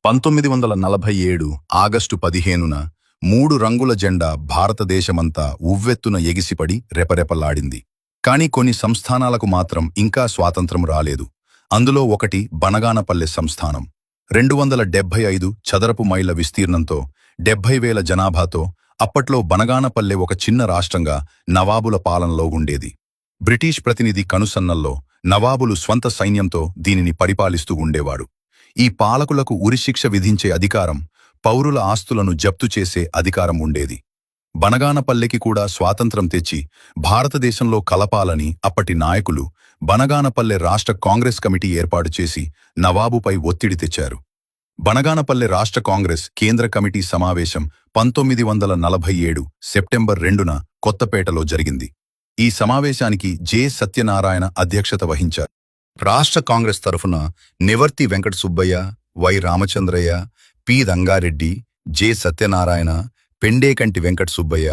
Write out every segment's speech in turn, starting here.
1947 August 15న 3 రంగుల జెండా భారతదేశమంతా ఉవ్వెత్తున ఎగిసిపడి రెపరెపలాడింది. కాని కొన్ని సంస్థానాలకు మాత్రం ఇంకా స్వాతంత్రం రాలేదు. అందులో ఒకటి బనగానపల్లె సంస్థానం. 275 చదరపు మైళ్ళ విస్తీర్ణంతో 70,000 జనాభాతో అప్పట్లో బనగానపల్లె ఒక చిన్న రాష్ట్రంగా నవాబుల పాలనలో ఉండేది. బ్రిటిష్ ప్రతినిధి కనుసన్నల్లో నవాబులు స్వంత సైన్యంతో దీనిని పరిపాలిస్తూ ఉండేవాడు. ఈ పాలకులకు ఉరిశిక్ష విధించే అధికారం, పౌరుల ఆస్తులను జప్తు చేసే అధికారం ఉండేది. బనగానపల్లెకి కూడా స్వాతంత్రం తెచ్చి భారతదేశంలో కలపాలని అప్పటి నాయకులు బనగానపల్లె రాష్ట్ర కాంగ్రెస్ కమిటీ ఏర్పాటు చేసి నవాబుపై ఒత్తిడి తెచ్చారు. బనగానపల్లె రాష్ట్ర కాంగ్రెస్ కేంద్ర కమిటీ సమావేశం 1947 సెప్టెంబర్ 2న కొత్తపేటలో జరిగింది. ఈ సమావేశానికి జె. సత్యనారాయణ అధ్యక్షత వహించారు. రాష్ట్ర కాంగ్రెస్ తరఫున Nivarthi Venkata Subbaiah, Y. Ramachandraiah, P. Rangareddy, J. Satyanarayana, Pendekanti Venkata Subbaiah,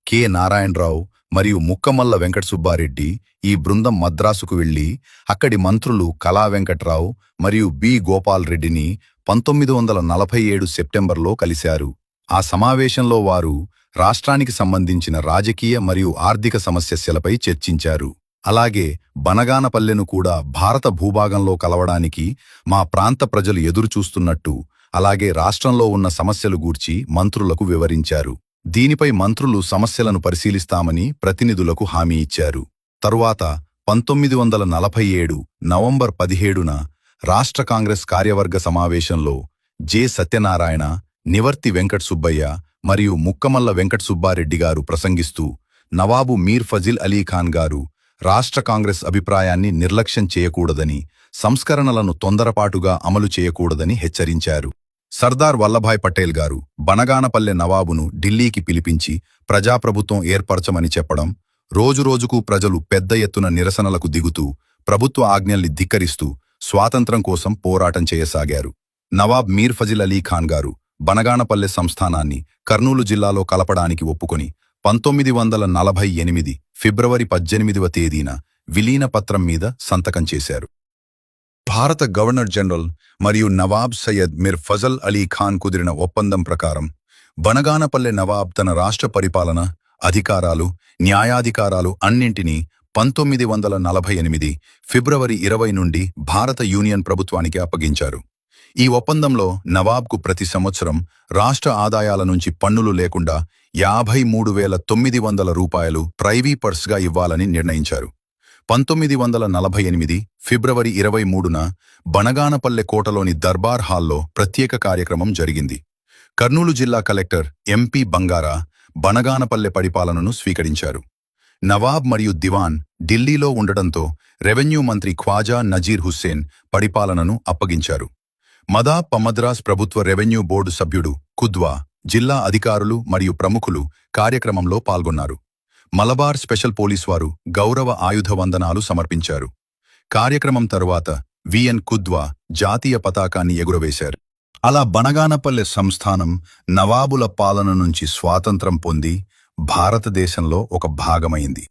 K. Narayanarao మరియు ముక్కమల్ల వెంకట సుబ్బారెడ్డి ఈ బృందం మద్రాసుకు వెళ్లి అక్కడి మంత్రులు కళా వెంకట్రావు మరియు బి. గోపాల్ రెడ్డిని 1947 సెప్టెంబర్లో కలిశారు. ఆ సమావేశంలో వారు రాష్ట్రానికి సంబంధించిన రాజకీయ మరియు ఆర్థిక సమస్యలపై చర్చించారు. అలాగే బనగానపల్లెను కూడా భారత భూభాగంలో కలవడానికి మా ప్రాంత ప్రజలు ఎదురుచూస్తున్నట్టు, అలాగే రాష్ట్రంలో ఉన్న సమస్యలు గూర్చి మంత్రులకు వివరించారు. దీనిపై మంత్రులు సమస్యలను పరిశీలిస్తామని ప్రతినిధులకు హామీ ఇచ్చారు. తరువాత 1947 నవంబర్ 17న రాష్ట్ర కాంగ్రెస్ కార్యవర్గ సమావేశంలో జె. సత్యనారాయణ, నివర్తి వెంకట సుబ్బయ్య మరియు ముక్కమల్ల వెంకట సుబ్బారెడ్డి గారు ప్రసంగిస్తూ నవాబు మీర్ ఫజిల్ అలీ ఖాన్ గారు రాష్ట్ర కాంగ్రెస్ అభిప్రాయాన్ని నిర్లక్ష్యం చేయకూడదని, సంస్కరణలను తొందరపాటుగా అమలు చేయకూడదని హెచ్చరించారు. సర్దార్ వల్లభాయ్ పటేల్ గారు బనగానపల్లె నవాబును ఢిల్లీకి పిలిపించి ప్రజాప్రభుత్వం ఏర్పరచమని చెప్పడం, రోజురోజుకు ప్రజలు పెద్ద ఎత్తున నిరసనలకు దిగుతూ ప్రభుత్వ ఆజ్ఞల్ని ధిక్కరిస్తూ స్వాతంత్రం కోసం పోరాటం చేయసాగారు. నవాబ్ మీర్ ఫజిల్ అలీ ఖాన్ గారు బనగానపల్లె సంస్థానాన్ని కర్నూలు జిల్లాలో కలపడానికి ఒప్పుకొని 1948 ఫిబ్రవరి 18వ తేదీన విలీన పత్రం మీద సంతకం చేశారు. భారత గవర్నర్ జనరల్ మరియు నవాబ్ సయ్యద్ మీర్ ఫజల్ అలీ ఖాన్ కుదిరిన ఒప్పందం ప్రకారం బనగానపల్లె నవాబ్ తన రాష్ట్ర పరిపాలన, అధికారాలు, న్యాయాధికారాలు అన్నింటినీ 1948 ఫిబ్రవరి 20 నుండి భారత యూనియన్ ప్రభుత్వానికి అప్పగించారు. ఈ ఒప్పందంలో నవాబ్కు ప్రతి సంవత్సరం రాష్ట్ర ఆదాయాల నుంచి పన్నులు లేకుండా 53,900 రూపాయలు ప్రైవీపర్స్గా ఇవ్వాలని నిర్ణయించారు. 1948 ఫిబ్రవరి 23న బనగానపల్లె కోటలోని దర్బార్ హాల్లో ప్రత్యేక కార్యక్రమం జరిగింది. కర్నూలు జిల్లా కలెక్టర్ ఎంపీ బంగారా బనగానపల్లె పరిపాలనను స్వీకరించారు. నవాబ్ మరియు దివాన్ ఢిల్లీలో ఉండటంతో రెవెన్యూ మంత్రి ఖ్వాజా నజీర్ హుస్సేన్ పరిపాలనను అప్పగించారు. మద్రాస్ ప్రభుత్వ రెవెన్యూ బోర్డు సభ్యుడు కుద్వా, జిల్లా అధికారులు మరియు ప్రముఖులు కార్యక్రమంలో పాల్గొన్నారు. మలబార్ స్పెషల్ పోలీస్ వారు గౌరవ ఆయుధ వందనాలు సమర్పించారు. కార్యక్రమం తరువాత విఎన్ కుద్వా జాతీయ పతాకాన్ని ఎగురవేశారు. అలా బనగానపల్లె సంస్థానం నవాబుల పాలన నుంచి స్వాతంత్రం పొంది భారతదేశంలో ఒక భాగమైంది.